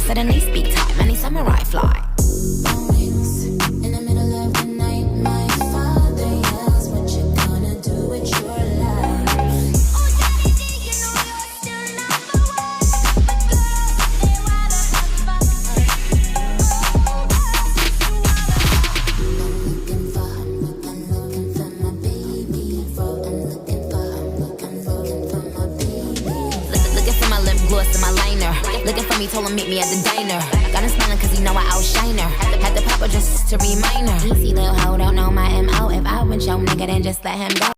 suddenly speak time, and he samurai fly. In the middle of the night, my father yells, "What you gonna do with your life?" Oh, Daddy G, you know you're still number one, but girls, they rather have fun. I'm looking for my baby. I'm looking for my baby. Looking for my lip gloss and my liner. Looking for me, told him meet me at the diner. Got him smiling cause he know I outshine her. Had to pop her just to remind her. Easy little hoe, don't know my M.O. If I want your nigga, then just let him go.